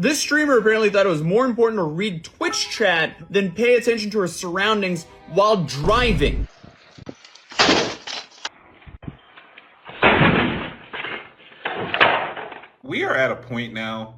This streamer apparently thought it was more important to read Twitch chat than pay attention to her surroundings while driving. We are at a point now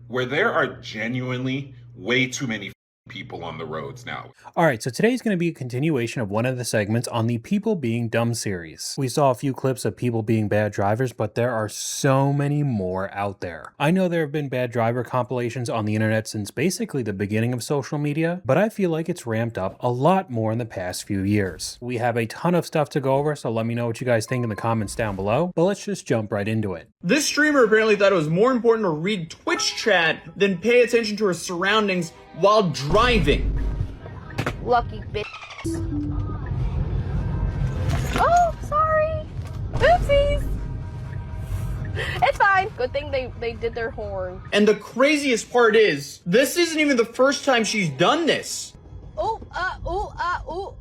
where there are genuinely way too many people on the roads now. Alright, so today's going to be a continuation of one of the segments on the People Being Dumb series. We saw a few clips of people being bad drivers, but there are so many more out there. I know there have been bad driver compilations on the internet since basically the beginning of social media, but I feel like it's ramped up a lot more in the past few years. We have a ton of stuff to go over, so let me know what you guys think in the comments down below, but let's just jump right into it. This streamer apparently thought it was more important to read Twitch chat than pay attention to her surroundings while driving. Lucky bitch. Oh, sorry. Oopsies. It's fine. Good thing they did their horn. And the craziest part is, this isn't even the first time she's done this. Oh, ooh.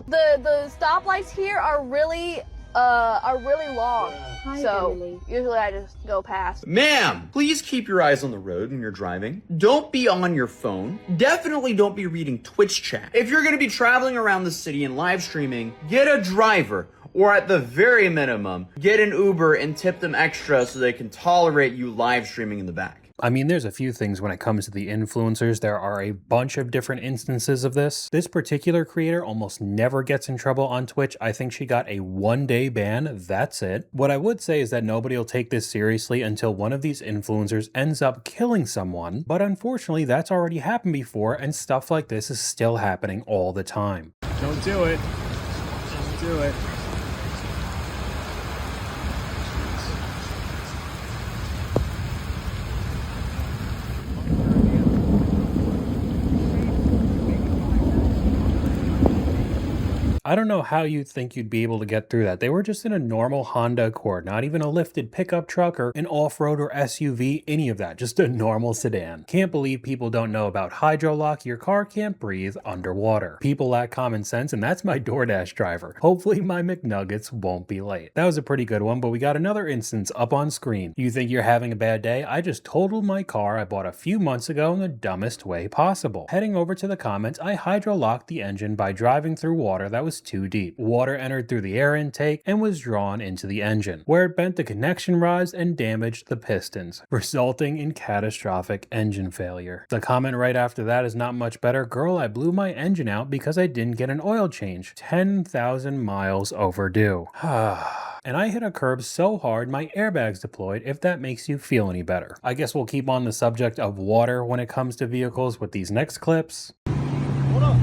The stoplights here are really long. Hi, so Billy. usually I just go past. Ma'am, please keep your eyes on the road when you're driving. Don't be on your phone. Definitely don't be reading Twitch chat. If you're going to be traveling around the city and live streaming, get a driver. Or at the very minimum, get an Uber and tip them extra so they can tolerate you live streaming in the back. I mean, there's a few things when it comes to the influencers. There are a bunch of different instances of this. This particular creator almost never gets in trouble on Twitch. I think she got a one-day ban. That's it. What I would say is that nobody will take this seriously until one of these influencers ends up killing someone. But unfortunately, that's already happened before, and stuff like this is still happening all the time. Don't do it. Don't do it. I don't know how you'd think you'd be able to get through that. They were just in a normal Honda Accord, not even a lifted pickup truck or an off-road or SUV, any of that, just a normal sedan. Can't believe people don't know about hydrolock. Your car can't breathe underwater. People lack common sense, and that's my DoorDash driver. Hopefully my McNuggets won't be late. That was a pretty good one, but we got another instance up on screen. You think you're having a bad day? I just totaled my car I bought a few months ago in the dumbest way possible. Heading over to the comments, I hydrolocked the engine by driving through water that was too deep. Water entered through the air intake and was drawn into the engine, where it bent the connection rods and damaged the pistons, resulting in catastrophic engine failure. The comment right after that is not much better. Girl, I blew my engine out because I didn't get an oil change. 10,000 miles overdue. And I hit a curb so hard my airbags deployed, if that makes you feel any better. I guess we'll keep on the subject of water when it comes to vehicles with these next clips. Hold up.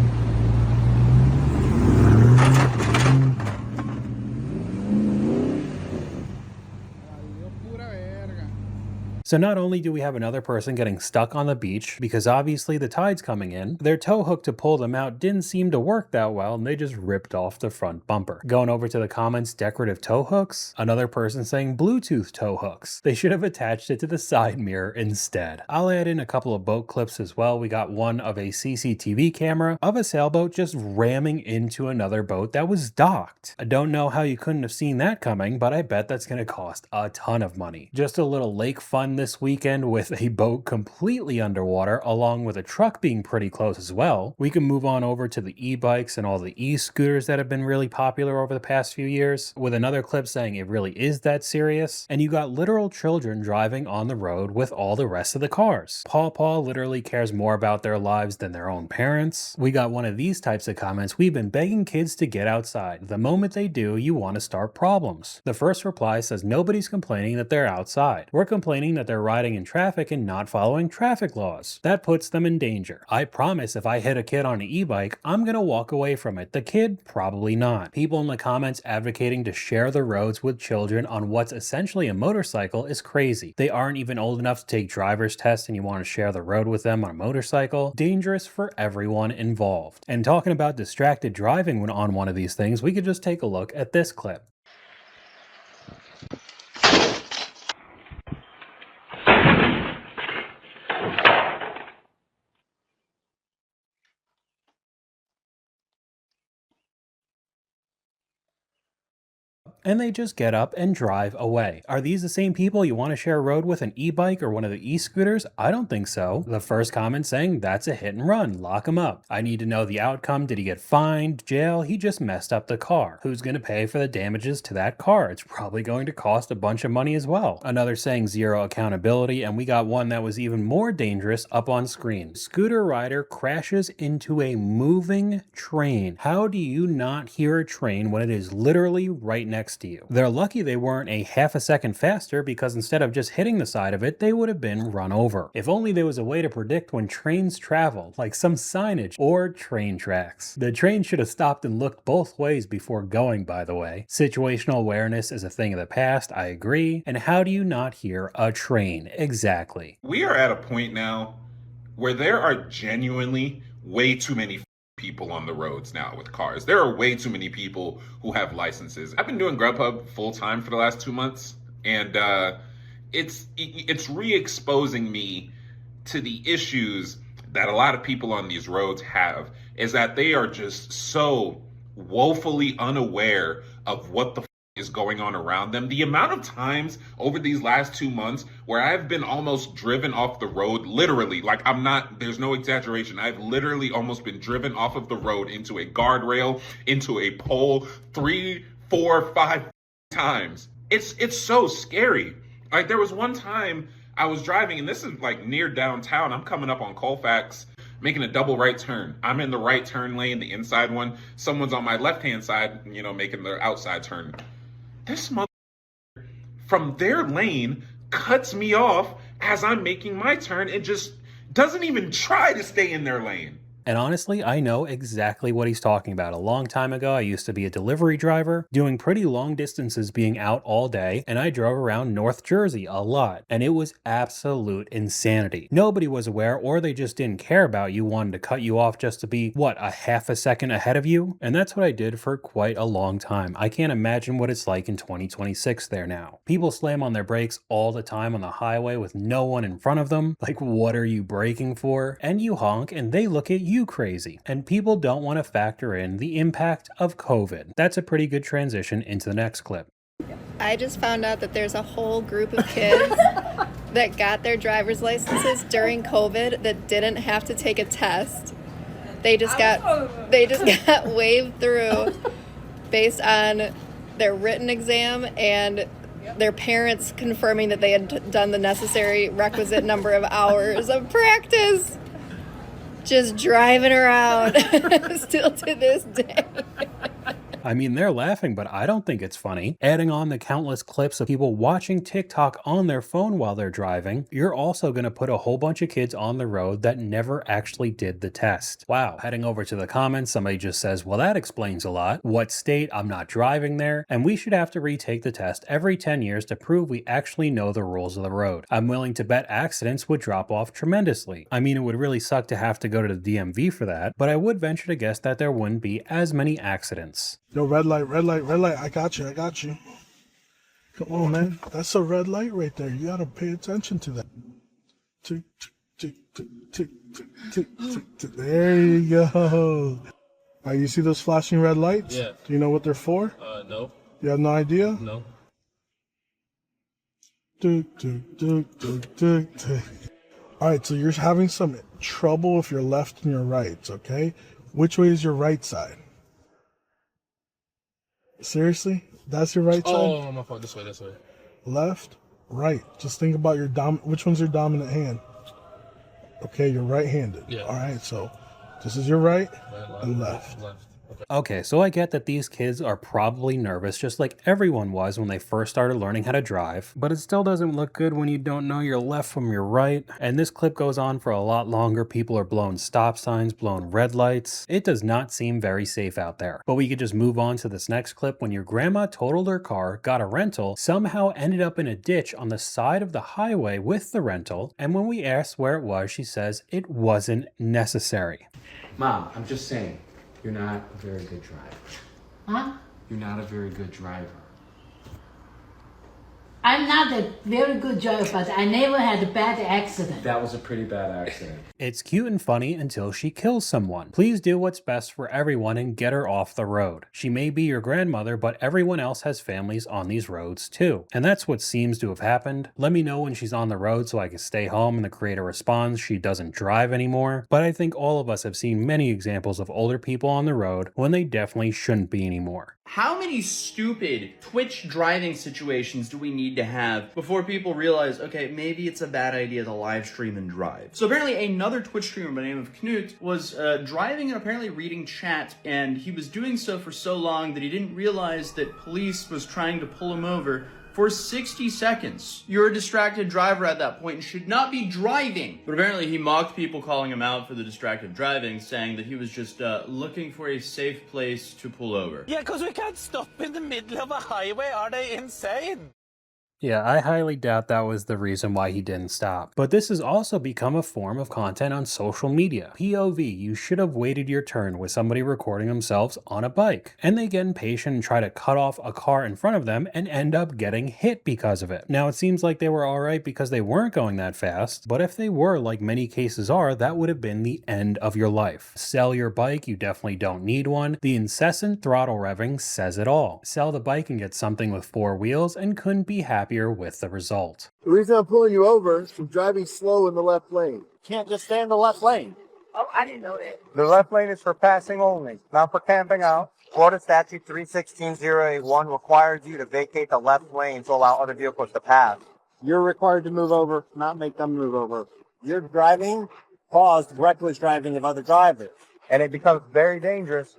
So not only do we have another person getting stuck on the beach, because obviously the tide's coming in, their tow hook to pull them out didn't seem to work that well and they just ripped off the front bumper. Going over to the comments, decorative tow hooks, another person saying Bluetooth tow hooks. They should have attached it to the side mirror instead. I'll add in a couple of boat clips as well. We got one of a CCTV camera of a sailboat just ramming into another boat that was docked. I don't know how you couldn't have seen that coming, but I bet that's going to cost a ton of money. Just a little lake fun this weekend with a boat completely underwater, along with a truck being pretty close as well. We can move on over to the e-bikes and all the e-scooters that have been really popular over the past few years, with another clip saying it really is that serious. And you got literal children driving on the road with all the rest of the cars. Paw literally cares more about their lives than their own parents. We got one of these types of comments. We've been begging kids to get outside. The moment they do, you want to start problems. The first reply says nobody's complaining that they're outside. We're complaining that they're riding in traffic and not following traffic laws. That puts them in danger. I promise if I hit a kid on an e-bike, I'm gonna walk away from it. The kid, probably not. People in the comments advocating to share the roads with children on what's essentially a motorcycle is crazy. They aren't even old enough to take driver's tests and you want to share the road with them on a motorcycle. Dangerous for everyone involved. And talking about distracted driving when on one of these things, we could just take a look at this clip. and they just get up and drive away. Are these the same people you want to share a road with an e-bike or one of the e-scooters? I don't think so. The first comment saying that's a hit and run, lock him up. I need to know the outcome. Did he get fined, jail? He just messed up the car. Who's going to pay for the damages to that car? It's probably going to cost a bunch of money as well. Another saying zero accountability, and we got one that was even more dangerous up on screen. Scooter rider crashes into a moving train. How do you not hear a train when it is literally right next to you? They're lucky they weren't a half a second faster, because instead of just hitting the side of it, they would have been run over. If only there was a way to predict when trains travel, like some signage or train tracks. The train should have stopped and looked both ways before going, by the way. Situational awareness is a thing of the past, I agree. And how do you not hear a train? Exactly. We are at a point now where there are genuinely way too many people on the roads now with cars. There are way too many people who have licenses. I've been doing GrubHub full time for the last 2 months, and it's re-exposing me to the issues that a lot of people on these roads have, is that they are just so woefully unaware of what the is going on around them. The amount of times over these last 2 months where I've been almost driven off the road, literally, like there's no exaggeration. I've literally almost been driven off of the road into a guardrail, into a pole, 3, 4, 5 times. It's so scary. Like, there was one time I was driving, and this is like near downtown. I'm coming up on Colfax, making a double right turn. I'm in the right turn lane, the inside one. Someone's on my left-hand side, making their outside turn. This mother from their lane cuts me off as I'm making my turn and just doesn't even try to stay in their lane. And honestly, I know exactly what he's talking about. A long time ago, I used to be a delivery driver, doing pretty long distances, being out all day, and I drove around North Jersey a lot, and it was absolute insanity. Nobody was aware, or they just didn't care about you, wanted to cut you off just to be, a half a second ahead of you? And that's what I did for quite a long time. I can't imagine what it's like in 2026 there now. People slam on their brakes all the time on the highway with no one in front of them. Like, what are you braking for? And you honk, and they look at you crazy. And people don't want to factor in the impact of COVID. That's a pretty good transition into the next clip. I just found out that there's a whole group of kids that got their driver's licenses during COVID that didn't have to take a test. They just got waved through based on their written exam and their parents confirming that they had done the necessary requisite number of hours of practice. Just driving around still to this day. I mean, they're laughing, but I don't think it's funny. Adding on the countless clips of people watching TikTok on their phone while they're driving, you're also going to put a whole bunch of kids on the road that never actually did the test. Wow. Heading over to the comments, somebody just says, well, that explains a lot. What state? I'm not driving there. And we should have to retake the test every 10 years to prove we actually know the rules of the road. I'm willing to bet accidents would drop off tremendously. I mean, it would really suck to have to go to the DMV for that, but I would venture to guess that there wouldn't be as many accidents. Yo, red light, red light, red light. I got you. Come on, man. That's a red light right there. You gotta pay attention to that. Tick, tick, tick, tick, tick, tick, tick, tick. There you go. You see those flashing red lights? Yeah. Do you know what they're for? No. You have no idea? No. Tick, tick, tick, tick, tick, tick. All right, so you're having some trouble with your left and your right, okay? Which way is your right side? Seriously? That's your right side? Oh, my fault. This way. Left, right. Just think about your which one's your dominant hand? Okay, you're right-handed. Yeah. All right, so this is your right and left. Okay, so I get that these kids are probably nervous, just like everyone was when they first started learning how to drive, but it still doesn't look good when you don't know your left from your right. And this clip goes on for a lot longer. People are blowing stop signs, blowing red lights. It does not seem very safe out there. But we could just move on to this next clip. When your grandma totaled her car, got a rental, somehow ended up in a ditch on the side of the highway with the rental, and when we asked where it was, she says it wasn't necessary. Mom, I'm just saying. You're not a very good driver. Huh? You're not a very good driver. I'm not a very good driver, but I never had a bad accident. That was a pretty bad accident. It's cute and funny until she kills someone. Please do what's best for everyone and get her off the road. She may be your grandmother, but everyone else has families on these roads too. And that's what seems to have happened. Let me know when she's on the road so I can stay home and the creator responds she doesn't drive anymore. But I think all of us have seen many examples of older people on the road when they definitely shouldn't be anymore. How many stupid Twitch driving situations do we need to have before people realize, okay, maybe it's a bad idea to live stream and drive? So apparently another Twitch streamer by the name of Knut was driving and apparently reading chat, and he was doing so for so long that he didn't realize that police was trying to pull him over for 60 seconds. You're a distracted driver at that point and should not be driving. But apparently he mocked people calling him out for the distracted driving, saying that he was just looking for a safe place to pull over. Yeah, because we can't stop in the middle of a highway. Are they insane? Yeah, I highly doubt that was the reason why he didn't stop. But this has also become a form of content on social media. POV, you should have waited your turn with somebody recording themselves on a bike. And they get impatient and try to cut off a car in front of them and end up getting hit because of it. Now, it seems like they were alright because they weren't going that fast, but if they were, like many cases are, that would have been the end of your life. Sell your bike, you definitely don't need one. The incessant throttle revving says it all. Sell the bike and get something with 4 wheels and couldn't be happier with the result. The reason I'm pulling you over is from driving slow in the left lane. Can't just stay in the left lane. Oh, I didn't know that. The left lane is for passing only, not for camping out. Florida Statute 316.081 requires you to vacate the left lane to allow other vehicles to pass. You're required to move over, not make them move over. Your driving caused reckless driving of other drivers, and it becomes very dangerous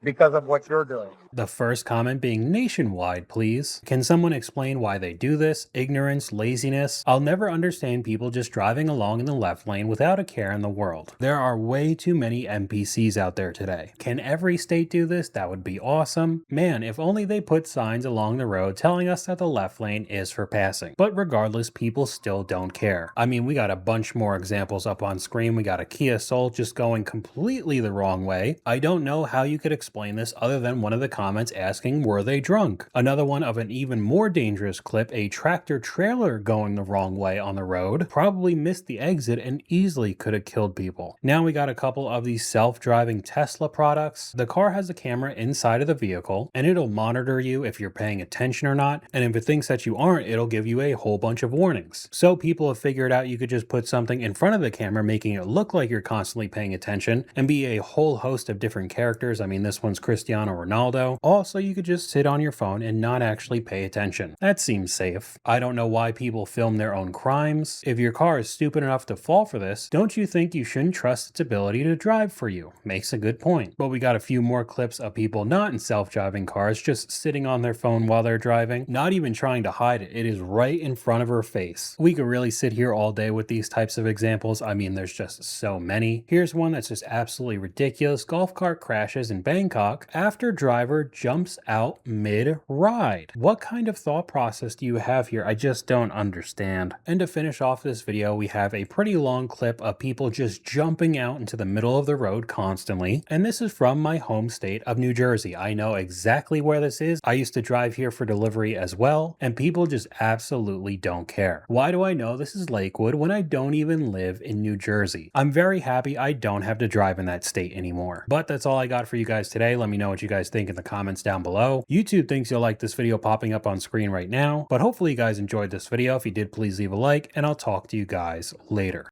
because of what you're doing. The first comment being nationwide, please. Can someone explain why they do this? Ignorance, laziness? I'll never understand people just driving along in the left lane without a care in the world. There are way too many NPCs out there today. Can every state do this? That would be awesome. Man, if only they put signs along the road telling us that the left lane is for passing. But regardless, people still don't care. I mean, we got a bunch more examples up on screen. We got a Kia Soul just going completely the wrong way. I don't know how you could explain this other than one of the comments asking were they drunk. Another one of an even more dangerous clip, a tractor trailer going the wrong way on the road, probably missed the exit and easily could have killed people. Now we got a couple of these self-driving Tesla products. The car has a camera inside of the vehicle and it'll monitor you if you're paying attention or not, and if it thinks that you aren't, it'll give you a whole bunch of warnings. So people have figured out you could just put something in front of the camera making it look like you're constantly paying attention and be a whole host of different characters. I mean, this one's Cristiano Ronaldo. Also, you could just sit on your phone and not actually pay attention. That seems safe. I don't know why people film their own crimes. If your car is stupid enough to fall for this, don't you think you shouldn't trust its ability to drive for you? Makes a good point. But we got a few more clips of people not in self-driving cars just sitting on their phone while they're driving, not even trying to hide it. It is right in front of her face. We could really sit here all day with these types of examples. I mean, there's just so many. Here's one that's just absolutely ridiculous. Golf cart crashes in Bangkok after driver jumps out mid-ride. What kind of thought process do you have here? I just don't understand. And to finish off this video, we have a pretty long clip of people just jumping out into the middle of the road constantly. And this is from my home state of New Jersey. I know exactly where this is. I used to drive here for delivery as well, and people just absolutely don't care. Why do I know this is Lakewood when I don't even live in New Jersey? I'm very happy I don't have to drive in that state anymore. But that's all I got for you guys today. Let me know what you guys think in the comments down below. YouTube thinks you'll like this video popping up on screen right now, but hopefully you guys enjoyed this video. If you did, please leave a like, and I'll talk to you guys later.